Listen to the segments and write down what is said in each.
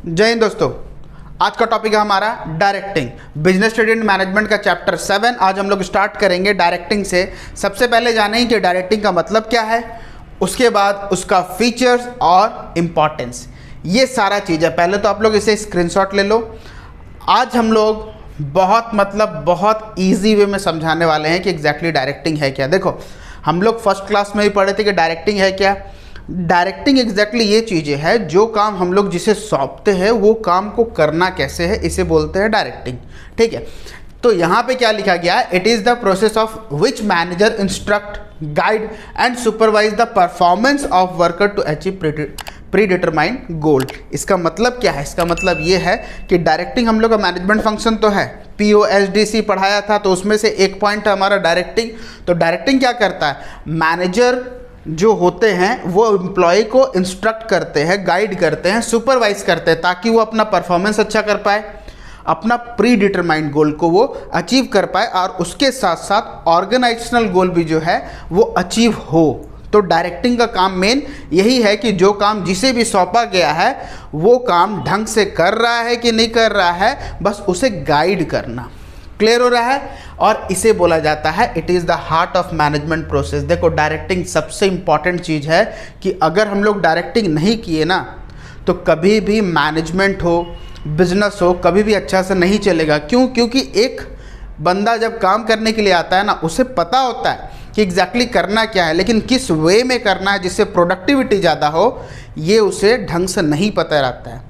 जय हिंद दोस्तों। आज का टॉपिक है हमारा directing, business study and management का चैप्टर 7। आज हम लोग स्टार्ट करेंगे डायरेक्टिंग से। सबसे पहले जानेंगे कि डायरेक्टिंग का मतलब क्या है, उसके बाद उसका फीचर्स और इम्पॉर्टेंस, ये सारा चीज़ है। पहले तो आप लोग इसे स्क्रीनशॉट ले लो। आज हम लोग बहुत ईजी वे में समझाने वाले हैं कि एग्जैक्टली डायरेक्टिंग है क्या। देखो, हम लोग फर्स्ट क्लास में भी पढ़े थे कि डायरेक्टिंग है क्या। डायरेक्टिंग एग्जैक्टली ये चीज़ें है, जो काम हम लोग जिसे सौंपते हैं वो काम को करना कैसे है, इसे बोलते हैं डायरेक्टिंग। ठीक है, तो यहाँ पे क्या लिखा गया है, it is the process of which manager instruct, guide and supervise the performance of worker to achieve predetermined goal. इसका मतलब क्या है, इसका मतलब ये है कि डायरेक्टिंग हम लोग का मैनेजमेंट फंक्शन तो है, POSDC पढ़ाया था, तो उसमें से एक पॉइंट है हमारा डायरेक्टिंग। तो डायरेक्टिंग क्या करता है, मैनेजर जो होते हैं वो एम्प्लॉय को इंस्ट्रक्ट करते हैं, गाइड करते हैं, सुपरवाइज करते हैं, ताकि वो अपना परफॉर्मेंस अच्छा कर पाए, अपना प्री डिटरमाइंड गोल को वो अचीव कर पाए, और उसके साथ साथ ऑर्गेनाइजेशनल गोल भी जो है वो अचीव हो। तो डायरेक्टिंग का काम मेन यही है कि जो काम जिसे भी सौंपा गया है वो काम ढंग से कर रहा है कि नहीं कर रहा है, बस उसे गाइड करना। क्लियर हो रहा है। और इसे बोला जाता है it is the heart of management process. देखो, डायरेक्टिंग सबसे इंपॉर्टेंट चीज़ है कि अगर हम लोग डायरेक्टिंग नहीं किए ना तो कभी भी मैनेजमेंट हो, बिजनेस हो, कभी भी अच्छा से नहीं चलेगा। क्यों? क्योंकि एक बंदा जब काम करने के लिए आता है ना, उसे पता होता है कि एग्जैक्टली करना क्या है, लेकिन किस वे में करना है जिससे प्रोडक्टिविटी ज़्यादा हो, ये उसे ढंग से नहीं पता रहता है।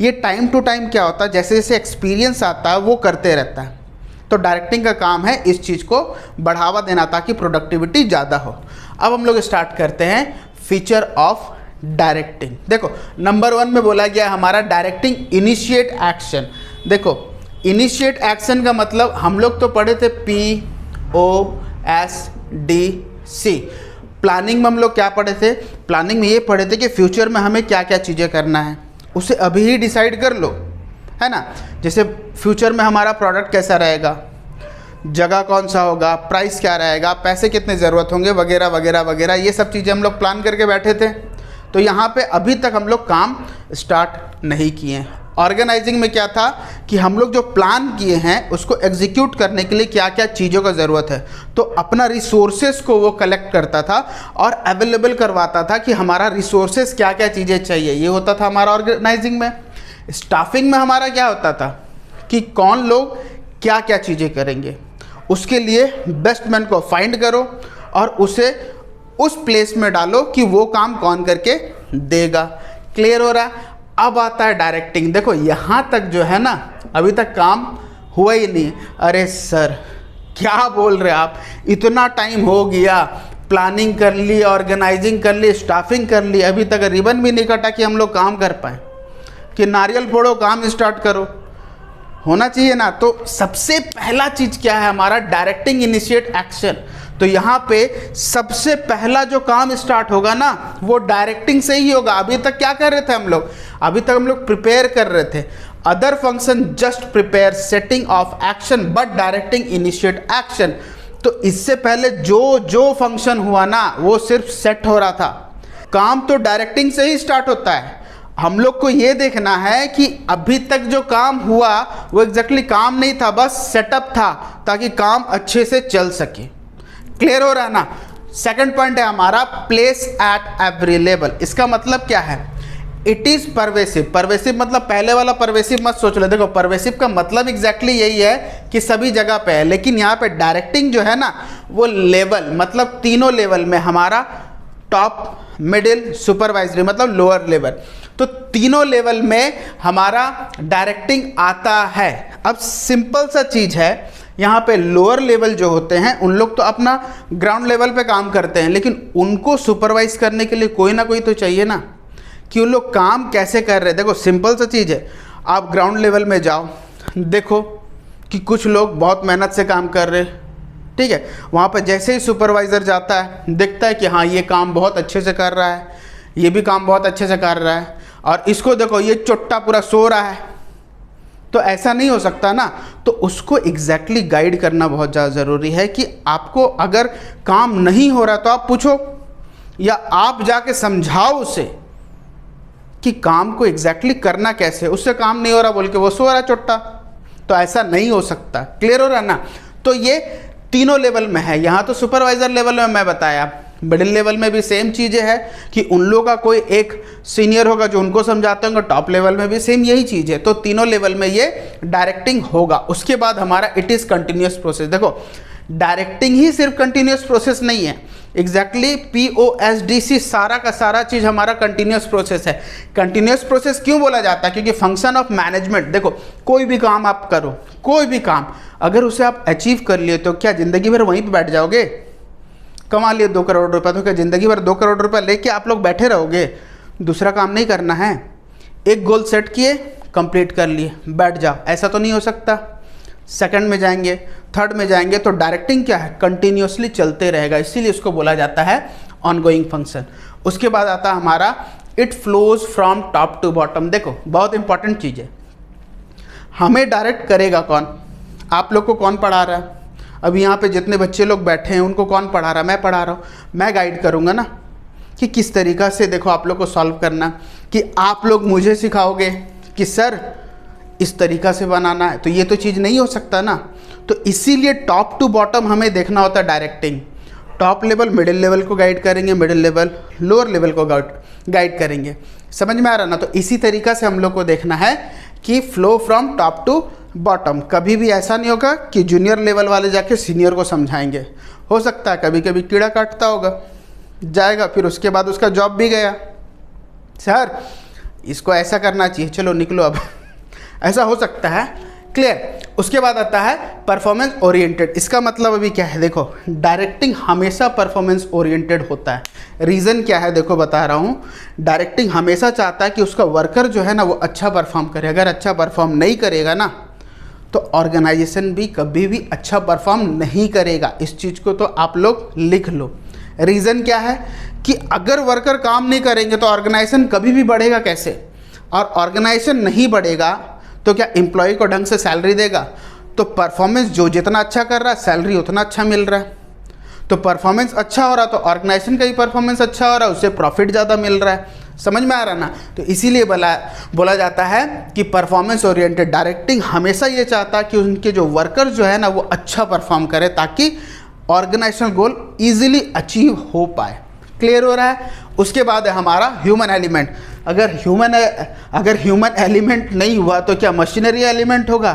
ये टाइम टू टाइम क्या होता है, जैसे जैसे एक्सपीरियंस आता है वो करते रहता है। तो डायरेक्टिंग का काम है इस चीज़ को बढ़ावा देना ताकि प्रोडक्टिविटी ज़्यादा हो। अब हम लोग स्टार्ट करते हैं फीचर ऑफ डायरेक्टिंग। देखो, नंबर 1 में बोला गया हमारा डायरेक्टिंग इनिशिएट एक्शन। देखो, इनिशिएट एक्शन का मतलब हम लोग तो पढ़े थे POSDC। प्लानिंग में हम लोग क्या पढ़े थे, प्लानिंग में ये पढ़े थे कि फ्यूचर में हमें क्या क्या चीज़ें करना है, उसे अभी ही डिसाइड कर लो, है ना। जैसे फ्यूचर में हमारा प्रोडक्ट कैसा रहेगा, जगह कौन सा होगा, प्राइस क्या रहेगा, पैसे कितने ज़रूरत होंगे, वगैरह वगैरह वगैरह, ये सब चीज़ें हम लोग प्लान करके बैठे थे। तो यहाँ पे अभी तक हम लोग काम स्टार्ट नहीं किए। ऑर्गेनाइजिंग में क्या था कि हम लोग जो प्लान किए हैं उसको एग्जीक्यूट करने के लिए क्या क्या चीज़ों का ज़रूरत है, तो अपना रिसोर्सेज को वो कलेक्ट करता था और अवेलेबल करवाता था कि हमारा रिसोर्सेज क्या क्या चीज़ें चाहिए। ये होता था हमारा ऑर्गेनाइजिंग में। स्टाफिंग में हमारा क्या होता था कि कौन लोग क्या क्या चीज़ें करेंगे, उसके लिए बेस्ट मैन को फाइंड करो और उसे उस प्लेस में डालो कि वो काम कौन करके देगा। क्लियर हो रहा। अब आता है डायरेक्टिंग। देखो, यहाँ तक जो है ना, अभी तक काम हुआ ही नहीं। अरे सर, क्या बोल रहे आप, इतना टाइम हो गया, प्लानिंग कर ली, ऑर्गेनाइजिंग कर ली, स्टाफिंग कर ली, अभी तक रिबन भी नहीं कटा कि हम लोग काम कर पाए, कि नारियल फोड़ो काम स्टार्ट करो, होना चाहिए ना। तो सबसे पहला चीज़ क्या है हमारा, डायरेक्टिंग इनिशिएट एक्शन। तो यहाँ पे सबसे पहला जो काम स्टार्ट होगा ना वो डायरेक्टिंग से ही होगा। अभी तक क्या कर रहे थे हम लोग, अभी तक हम लोग प्रिपेयर कर रहे थे। Other function just prepare setting of action but directing initiate action. तो इससे पहले जो जो फंक्शन हुआ ना वो सिर्फ सेट हो रहा था। काम तो डायरेक्टिंग से ही स्टार्ट होता है। हम लोग को ये देखना है कि अभी तक जो काम हुआ वो एग्जैक्टली काम नहीं था, बस सेटअप था ताकि काम अच्छे से चल सके। क्लियर हो रहा है ना। सेकंड पॉइंट है हमारा प्लेस एट एवरी लेवल। इसका मतलब क्या है, इट इज परवेसिव। परवेसिव मतलब पहले वाला परवेसिव मत सोच लो। देखो, परवेसिव का मतलब एग्जैक्टली यही है कि सभी जगह पे है, लेकिन यहाँ पे डायरेक्टिंग जो है ना वो लेवल मतलब तीनों लेवल में, हमारा टॉप, मिडिल, सुपरवाइजरी मतलब लोअर लेवल, तो तीनों लेवल में हमारा डायरेक्टिंग आता है। अब सिंपल सा चीज़ है, यहाँ पे लोअर लेवल जो होते हैं उन लोग तो अपना ग्राउंड लेवल पे काम करते हैं, लेकिन उनको सुपरवाइज करने के लिए कोई ना कोई तो चाहिए ना कि उन लोग काम कैसे कर रहे हैं। देखो, सिंपल सा चीज़ है, आप ग्राउंड लेवल में जाओ, देखो कि कुछ लोग बहुत मेहनत से काम कर रहे हैं, ठीक है। वहाँ पर जैसे ही सुपरवाइज़र जाता है, देखता है कि हाँ ये काम बहुत अच्छे से कर रहा है, ये भी काम बहुत अच्छे से कर रहा है, और इसको देखो ये चुट्टा पूरा सो रहा है, तो ऐसा नहीं हो सकता ना। तो उसको एग्जैक्टली गाइड करना बहुत ज़्यादा ज़रूरी है कि आपको अगर काम नहीं हो रहा तो आप पूछो, या आप जाके समझाओ उसे कि काम को एग्जैक्टली करना कैसे, उससे काम नहीं हो रहा बोल के वो सो रहा चुट्टा, तो ऐसा नहीं हो सकता। क्लियर हो रहा ना। तो ये तीनों लेवल में है। यहाँ तो सुपरवाइजर लेवल में मैं बताया, मिडिल लेवल में भी सेम चीज़ें है कि उन लोगों का कोई एक सीनियर होगा जो उनको समझाते होंगे, टॉप लेवल में भी सेम यही चीज़ है। तो तीनों लेवल में ये डायरेक्टिंग होगा। उसके बाद हमारा इट इज़ कंटिन्यूस प्रोसेस। देखो डायरेक्टिंग ही सिर्फ कंटिन्यूस प्रोसेस नहीं है, एग्जैक्टली POSDC सारा का सारा चीज़ हमारा कंटिन्यूस प्रोसेस है। कंटिन्यूस प्रोसेस क्यों बोला जाता है? क्योंकि फंक्शन ऑफ मैनेजमेंट, देखो कोई भी काम आप करो, कोई भी काम अगर उसे आप अचीव कर लिए तो क्या ज़िंदगी भर वहीं पे बैठ जाओगे? कमा लिए 2 करोड़ रुपये तो क्या ज़िंदगी भर 2 करोड़ रुपये लेके आप लोग बैठे रहोगे? दूसरा काम नहीं करना है। एक गोल सेट किए, कंप्लीट कर लिए, बैठ जाओ, ऐसा तो नहीं हो सकता। सेकंड में जाएंगे, थर्ड में जाएंगे, तो डायरेक्टिंग क्या है? कंटिन्यूसली चलते रहेगा, इसीलिए इसको बोला जाता है ऑनगोइंग फंक्शन। उसके बाद आता है हमारा it flows from top to bottom. देखो बहुत इंपॉर्टेंट चीज़ है, हमें डायरेक्ट करेगा कौन? आप लोग को कौन पढ़ा रहा है? अभी यहाँ पे जितने बच्चे लोग बैठे हैं उनको कौन पढ़ा रहा है? मैं पढ़ा रहा हूँ। मैं गाइड करूँगा ना कि किस तरीक़ा से देखो आप लोग को सॉल्व करना, कि आप लोग मुझे सिखाओगे कि सर इस तरीक़ा से बनाना है, तो ये तो चीज़ नहीं हो सकता ना। तो इसीलिए टॉप टू बॉटम हमें देखना होता है directing. Top level middle level को गाइड करेंगे, मिडिल लेवल लोअर लेवल को गाइड करेंगे। समझ में आ रहा ना? तो इसी तरीक़ा से हम लोग को देखना है कि flow from top to bottom. कभी भी ऐसा नहीं होगा कि जूनियर लेवल वाले जाके सीनियर को समझाएंगे। हो सकता है कभी कभी कीड़ा काटता होगा, जाएगा, फिर उसके बाद उसका जॉब भी गया। सर इसको ऐसा करना चाहिए, चलो निकलो अब ऐसा हो सकता है। क्लियर। उसके बाद आता है परफॉर्मेंस ओरिएंटेड। इसका मतलब अभी क्या है? देखो डायरेक्टिंग हमेशा परफॉर्मेंस ओरिएंटेड होता है। रीज़न क्या है? देखो बता रहा हूँ, डायरेक्टिंग हमेशा चाहता है कि उसका वर्कर जो है ना वो अच्छा परफॉर्म करे। अगर अच्छा परफॉर्म नहीं करेगा ना तो ऑर्गेनाइजेशन भी कभी भी अच्छा परफॉर्म नहीं करेगा। इस चीज़ को तो आप लोग लिख लो। रीज़न क्या है कि अगर वर्कर काम नहीं करेंगे तो ऑर्गेनाइजेशन कभी भी बढ़ेगा कैसे? और ऑर्गेनाइजेशन नहीं बढ़ेगा तो क्या एम्प्लॉय को ढंग से सैलरी देगा? तो परफॉर्मेंस जो जितना अच्छा कर रहा है सैलरी उतना अच्छा मिल रहा है। तो परफॉर्मेंस अच्छा हो रहा तो ऑर्गेनाइजेशन का ही परफॉर्मेंस अच्छा हो रहा है, उससे प्रॉफिट ज़्यादा मिल रहा है। समझ में आ रहा ना? तो इसीलिए बोला जाता है कि परफॉर्मेंस ओरिएंटेड डायरेक्टिंग हमेशा ये चाहता है कि उनके जो वर्कर जो है ना वो अच्छा परफॉर्म करे ताकि ऑर्गेनाइजेशनल गोल ईजिली अचीव हो पाए। क्लियर हो रहा है? उसके बाद है हमारा ह्यूमन एलिमेंट। अगर ह्यूमन एलिमेंट नहीं हुआ तो क्या मशीनरी एलिमेंट होगा?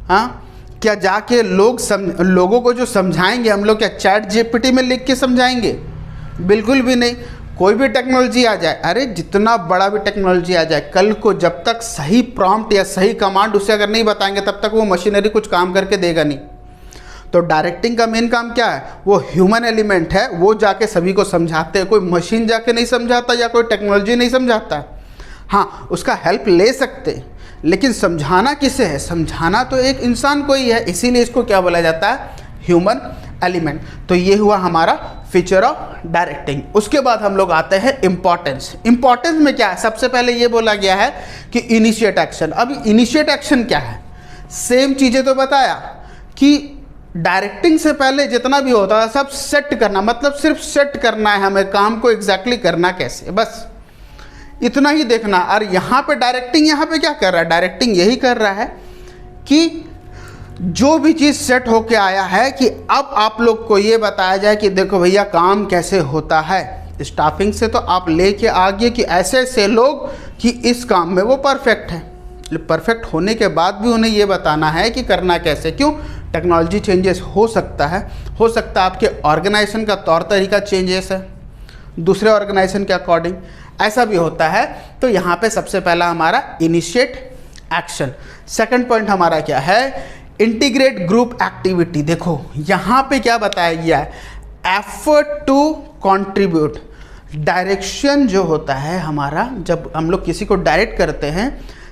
हाँ, क्या जाके लोगों को जो समझाएंगे हम लोग क्या चैट GPT में लिख के समझाएंगे? बिल्कुल भी नहीं। कोई भी टेक्नोलॉजी आ जाए, अरे जितना बड़ा भी टेक्नोलॉजी आ जाए, कल को जब तक सही प्रॉम्प्ट या सही कमांड उसे अगर नहीं बताएंगे तब तक वो मशीनरी कुछ काम करके देगा नहीं। तो डायरेक्टिंग का मेन काम क्या है? वो ह्यूमन एलिमेंट है, वो जाके सभी को समझाते हैं। कोई मशीन जाके नहीं समझाता या कोई टेक्नोलॉजी नहीं समझाता। हाँ, उसका हेल्प ले सकते, लेकिन समझाना किसे है? समझाना तो एक इंसान को ही है, इसीलिए इसको क्या बोला जाता है? Human element. तो ये हुआ हमारा फीचर ऑफ डायरेक्टिंग। उसके बाद हम लोग आते हैं इम्पॉर्टेंस। इम्पॉर्टेंस में क्या है? सबसे पहले ये बोला गया है कि इनिशिएट एक्शन। अब इनिशिएट एक्शन क्या है? सेम चीज़ें तो बताया कि डायरेक्टिंग से पहले जितना भी होता है सब सेट करना, मतलब सिर्फ सेट करना है हमें काम को एग्जैक्टली करना कैसे, बस इतना ही देखना। और यहाँ पे डायरेक्टिंग यहाँ पे क्या कर रहा है? डायरेक्टिंग यही कर रहा है कि जो भी चीज़ सेट होके आया है कि अब आप लोग को ये बताया जाए कि देखो भैया काम कैसे होता है। स्टाफिंग से तो आप लेके आगे कि ऐसे ऐसे लोग कि इस काम में वो परफेक्ट है। परफेक्ट होने के बाद भी उन्हें ये बताना है कि करना कैसे। क्यों? टेक्नोलॉजी चेंजेस हो सकता है आपके ऑर्गेनाइजेशन का तौर तरीका चेंजेस है दूसरे ऑर्गेनाइजेशन के अकॉर्डिंग, ऐसा भी होता है। तो यहाँ पे सबसे पहला हमारा इनिशिएट एक्शन। सेकंड पॉइंट हमारा क्या है? Integrate group activity. देखो यहाँ पे क्या बताया गया है? Effort to contribute. डायरेक्शन जो होता है हमारा, जब हम लोग किसी को डायरेक्ट करते हैं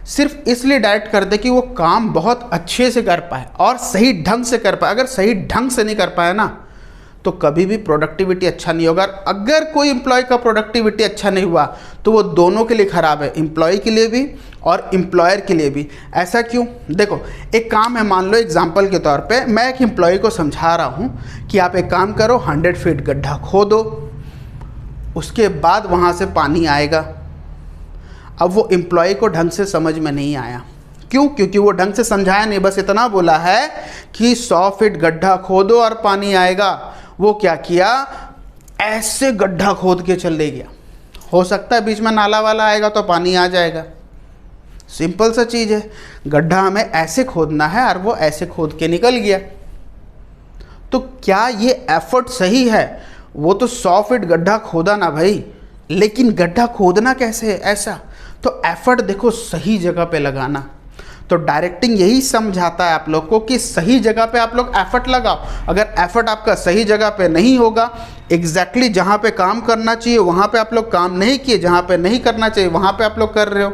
सिर्फ इसलिए डायरेक्ट कर दे कि वो काम बहुत अच्छे से कर पाए और सही ढंग से कर पाए। अगर सही ढंग से नहीं कर पाए ना तो कभी भी प्रोडक्टिविटी अच्छा नहीं होगा। अगर कोई एम्प्लॉय का प्रोडक्टिविटी अच्छा नहीं हुआ तो वो दोनों के लिए ख़राब है, एम्प्लॉय के लिए भी और एम्प्लॉयर के लिए भी। ऐसा क्यों? देखो एक काम है, मान लो एग्जाम्पल के तौर पे मैं एक एम्प्लॉय को समझा रहा हूँ कि आप एक काम करो, 100 फीट गड्ढा खोदो, उसके बाद वहाँ से पानी आएगा। अब वो एम्प्लॉय को ढंग से समझ में नहीं आया। क्यों? क्योंकि वो ढंग से समझाया नहीं, बस इतना बोला है कि 100 फीट गड्ढा खोदो और पानी आएगा। वो क्या किया, ऐसे गड्ढा खोद के चले गया। हो सकता है बीच में नाला वाला आएगा तो पानी आ जाएगा, सिंपल सा चीज़ है। गड्ढा हमें ऐसे खोदना है और वो ऐसे खोद के निकल गया। तो क्या ये एफर्ट सही है? वो तो 100 फीट गड्ढा खोदा ना भाई, लेकिन गड्ढा खोदना कैसे है ऐसा? तो एफर्ट देखो सही जगह पे लगाना। तो डायरेक्टिंग यही समझाता है आप लोग को कि सही जगह पे आप लोग एफर्ट लगाओ। अगर एफर्ट आपका सही जगह पे नहीं होगा, एग्जैक्टली जहाँ पे काम करना चाहिए वहाँ पे आप लोग काम नहीं किए, जहाँ पे नहीं करना चाहिए वहाँ पे आप लोग कर रहे हो,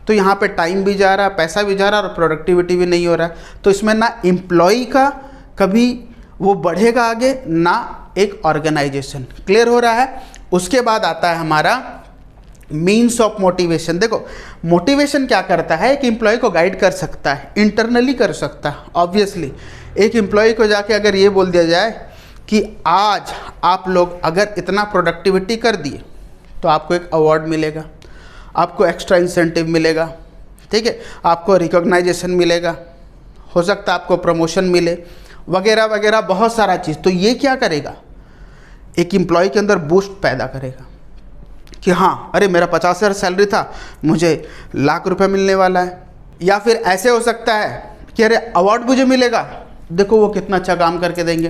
तो यहाँ पे टाइम भी जा रहा है, पैसा भी जा रहा है और प्रोडक्टिविटी भी नहीं हो रहा है। तो इसमें ना एम्प्लॉय का कभी वो बढ़ेगा आगे, ना एक ऑर्गेनाइजेशन। क्लियर हो रहा है? उसके बाद आता है हमारा मीन्स ऑफ मोटिवेशन। देखो मोटिवेशन क्या करता है, एक एम्प्लॉय को गाइड कर सकता है, इंटरनली कर सकता है। ऑब्वियसली एक एम्प्लॉय को जाके अगर ये बोल दिया जाए कि आज आप लोग अगर इतना प्रोडक्टिविटी कर दिए तो आपको एक अवार्ड मिलेगा, आपको एक्स्ट्रा इंसेंटिव मिलेगा, ठीक है, आपको रिकॉग्नाइजेशन मिलेगा, हो सकता है आपको प्रमोशन मिले, वगैरह वगैरह बहुत सारा चीज़। तो ये क्या करेगा, एक एम्प्लॉय के अंदर बूस्ट पैदा करेगा कि हाँ अरे मेरा 50,000 सैलरी था, मुझे ₹1,00,000 मिलने वाला है। या फिर ऐसे हो सकता है कि अरे अवार्ड मुझे मिलेगा, देखो वो कितना अच्छा काम करके देंगे।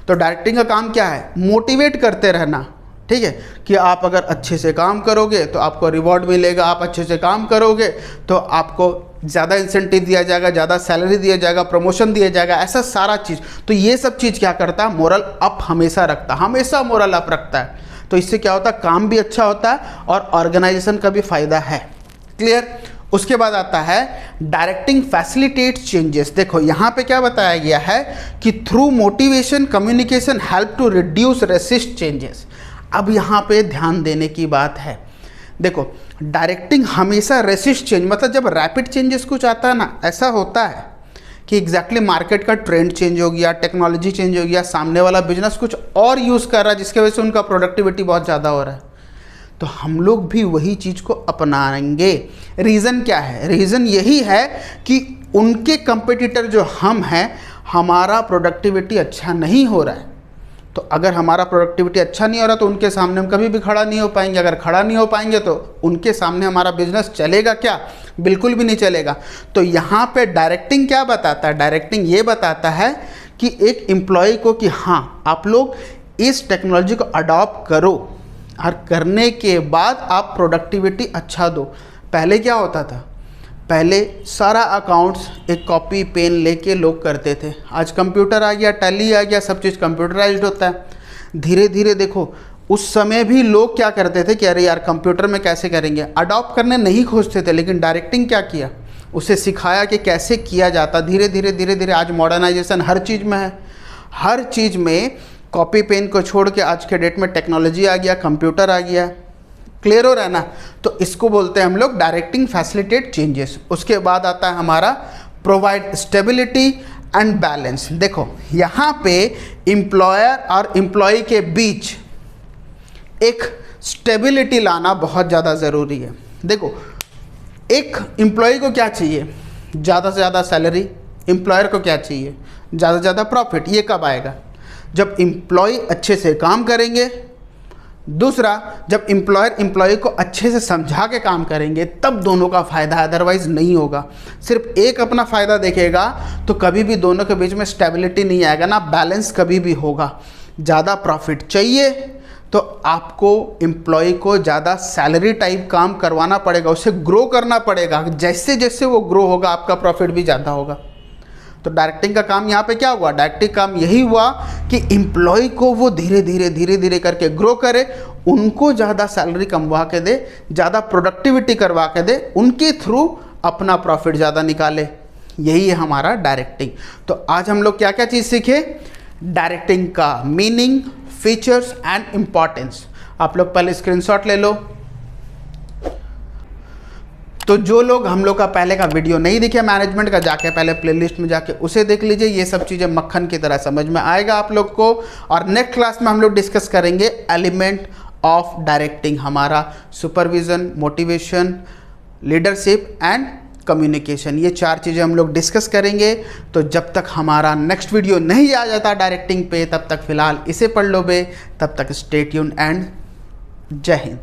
तो डायरेक्टिंग का काम क्या है, मोटिवेट करते रहना, ठीक है, कि आप अगर अच्छे से काम करोगे तो आपको रिवॉर्ड मिलेगा, आप अच्छे से काम करोगे तो आपको ज़्यादा इंसेंटिव दिया जाएगा, ज़्यादा सैलरी दिया जाएगा, प्रमोशन दिया जाएगा, ऐसा सारा चीज़। तो ये सब चीज़ क्या करता है, मोरल अप हमेशा रखता है, हमेशा मोरल अप रखता है। तो इससे क्या होता है, काम भी अच्छा होता है और ऑर्गेनाइजेशन का भी फायदा है। क्लियर? उसके बाद आता है डायरेक्टिंग फैसिलिटेट चेंजेस। देखो यहाँ पे क्या बताया गया है कि through motivation communication help to reduce resist changes. अब यहाँ पे ध्यान देने की बात है। देखो डायरेक्टिंग हमेशा रेसिस्ट चेंज, मतलब जब रैपिड चेंजेस कुछ आता है ना, ऐसा होता है कि एग्जैक्टली मार्केट का ट्रेंड चेंज हो गया, टेक्नोलॉजी चेंज हो गया, सामने वाला बिजनेस कुछ और यूज़ कर रहा है जिसकी वजह से उनका प्रोडक्टिविटी बहुत ज़्यादा हो रहा है, तो हम लोग भी वही चीज़ को अपनाएंगे। रीज़न क्या है, रीज़न यही है कि उनके कंपटीटर जो हम हैं, हमारा प्रोडक्टिविटी अच्छा नहीं हो रहा है। तो अगर हमारा प्रोडक्टिविटी अच्छा नहीं हो रहा तो उनके सामने हम कभी भी खड़ा नहीं हो पाएंगे। अगर खड़ा नहीं हो पाएंगे तो उनके सामने हमारा बिजनेस चलेगा क्या, बिल्कुल भी नहीं चलेगा। तो यहाँ पे डायरेक्टिंग क्या बताता है, डायरेक्टिंग ये बताता है कि एक एम्प्लॉय को कि हाँ आप लोग इस टेक्नोलॉजी को अडॉप्ट करो और करने के बाद आप प्रोडक्टिविटी अच्छा दो। पहले क्या होता था, पहले सारा अकाउंट्स एक कॉपी पेन लेके लोग करते थे, आज कंप्यूटर आ गया, टैली आ गया, सब चीज़ कंप्यूटराइज्ड होता है। धीरे धीरे देखो उस समय भी लोग क्या करते थे कि अरे यार कंप्यूटर में कैसे करेंगे, अडॉप्ट करने नहीं खोजते थे, लेकिन डायरेक्टिंग क्या किया, उसे सिखाया कि कैसे किया जाता। धीरे धीरे आज मॉडर्नाइजेशन हर चीज़ में है, हर चीज़ में कॉपी पेन को छोड़ के आज के डेट में टेक्नोलॉजी आ गया, कंप्यूटर आ गया। क्लियर हो रहा है ना? तो इसको बोलते हैं हम लोग डायरेक्टिंग फैसिलिटेट चेंजेस। उसके बाद आता है हमारा प्रोवाइड स्टेबिलिटी एंड बैलेंस। देखो यहाँ पे एम्प्लॉयर और एम्प्लॉय के बीच एक स्टेबिलिटी लाना बहुत ज़्यादा ज़रूरी है। देखो एक एम्प्लॉय को क्या चाहिए, ज़्यादा से ज़्यादा सैलरी, एम्प्लॉयर को क्या चाहिए, ज़्यादा से ज़्यादा प्रॉफिट। ये कब आएगा, जब एम्प्लॉय अच्छे से काम करेंगे। दूसरा, जब एम्प्लॉयर एम्प्लॉय को अच्छे से समझा के काम करेंगे तब दोनों का फ़ायदा, अदरवाइज़ नहीं होगा। सिर्फ एक अपना फ़ायदा देखेगा तो कभी भी दोनों के बीच में स्टेबिलिटी नहीं आएगा, ना बैलेंस कभी भी होगा। ज़्यादा प्रॉफिट चाहिए तो आपको एम्प्लॉय को ज़्यादा सैलरी टाइप काम करवाना पड़ेगा, उसे ग्रो करना पड़ेगा। जैसे जैसे वो ग्रो होगा आपका प्रॉफिट भी ज़्यादा होगा। तो डायरेक्टिंग का काम यहाँ पे क्या हुआ, डायरेक्टिंग काम यही हुआ कि एम्प्लॉय को वो धीरे धीरे करके ग्रो करे, उनको ज़्यादा सैलरी कमवा के दे, ज़्यादा प्रोडक्टिविटी करवा के दे, उनके थ्रू अपना प्रॉफिट ज़्यादा निकाले। यही है हमारा डायरेक्टिंग। तो आज हम लोग क्या क्या चीज़ सीखे, डायरेक्टिंग का मीनिंग, फीचर्स एंड इम्पॉर्टेंस। आप लोग पहले स्क्रीनशॉट ले लो। तो जो लोग हम लोग का पहले का वीडियो नहीं दिखे मैनेजमेंट का, जाके पहले प्लेलिस्ट में जाके उसे देख लीजिए। ये सब चीज़ें मक्खन की तरह समझ में आएगा आप लोग को। और नेक्स्ट क्लास में हम लोग डिस्कस करेंगे एलिमेंट ऑफ डायरेक्टिंग, हमारा supervision, motivation, leadership and communication, ये 4 चीज़ें हम लोग डिस्कस करेंगे। तो जब तक हमारा नेक्स्ट वीडियो नहीं आ जाता डायरेक्टिंग पे, तब तक फ़िलहाल इसे पढ़ लो बे। तब तक स्टे ट्यून्ड एंड जय हिंद।